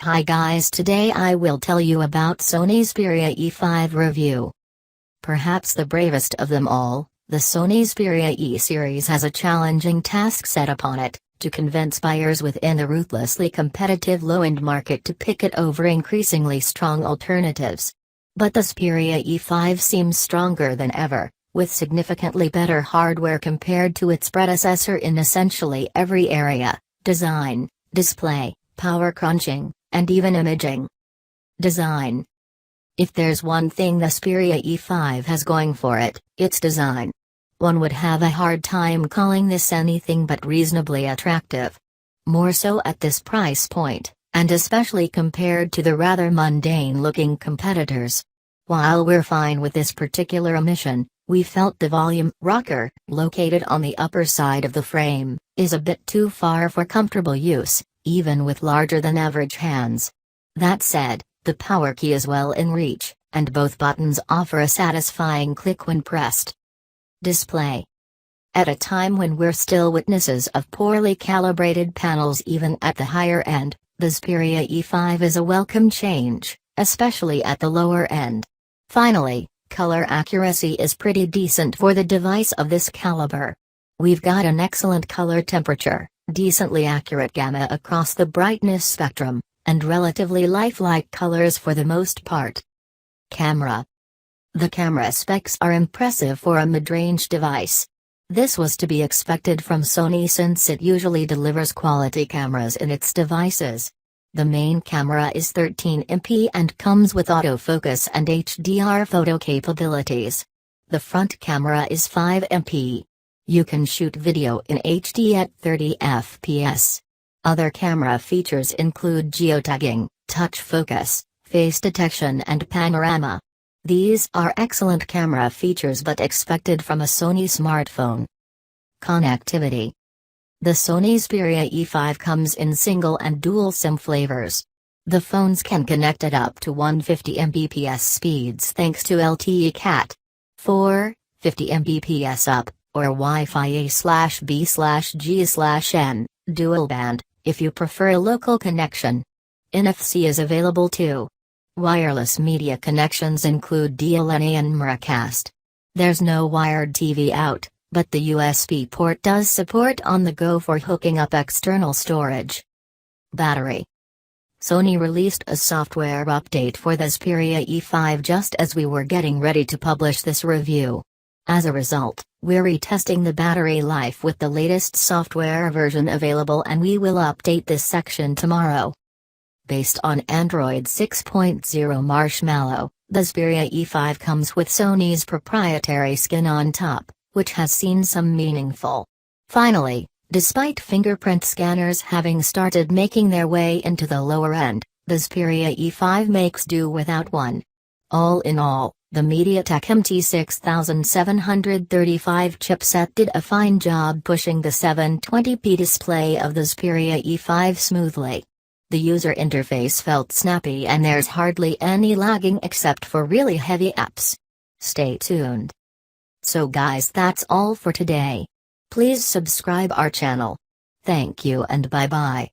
Hi guys, today I will tell you about Sony Xperia E5 review. Perhaps the bravest of them all, the Sony Xperia E series has a challenging task set upon it, to convince buyers within the ruthlessly competitive low-end market to pick it over increasingly strong alternatives. But the Xperia E5 seems stronger than ever, with significantly better hardware compared to its predecessor in essentially every area: design, display, power crunching, and even imaging. Design. If there's one thing the Xperia E5 has going for it, it's design. One would have a hard time calling this anything but reasonably attractive. More so at this price point, and especially compared to the rather mundane-looking competitors. While we're fine with this particular omission, we felt the volume rocker, located on the upper side of the frame, is a bit too far for comfortable use, even with larger-than-average hands. That said, the power key is well in reach, and both buttons offer a satisfying click when pressed. Display. At a time when we're still witnesses of poorly calibrated panels even at the higher end, the Xperia E5 is a welcome change, especially at the lower end. Finally, color accuracy is pretty decent for the device of this caliber. We've got an excellent color temperature, decently accurate gamma across the brightness spectrum, and relatively lifelike colors for the most part. Camera. The camera specs are impressive for a mid-range device. This was to be expected from Sony since it usually delivers quality cameras in its devices. The main camera is 13MP and comes with autofocus and HDR photo capabilities. The front camera is 5MP. You can shoot video in HD at 30 fps. Other camera features include geotagging, touch focus, face detection and panorama. These are excellent camera features but expected from a Sony smartphone. Connectivity. The Sony Xperia E5 comes in single and dual SIM flavors. The phones can connect at up to 150 Mbps speeds thanks to LTE Cat 4, 50 Mbps up, or Wi-Fi A/B/G/N, dual band, if you prefer a local connection. NFC is available too. Wireless media connections include DLNA and Miracast. There's no wired TV out, but the USB port does support on the go for hooking up external storage. Battery. Sony released a software update for the Xperia E5 just as we were getting ready to publish this review. As a result, we're retesting the battery life with the latest software version available, and we will update this section tomorrow. Based on Android 6.0 Marshmallow, the Xperia E5 comes with Sony's proprietary skin on top, which has seen some meaningful. Finally, despite fingerprint scanners having started making their way into the lower end, the Xperia E5 makes do without one. All in all, the MediaTek MT6735 chipset did a fine job pushing the 720p display of the Xperia E5 smoothly. The user interface felt snappy and there's hardly any lagging except for really heavy apps. Stay tuned. So guys, that's all for today. Please subscribe our channel. Thank you and bye bye.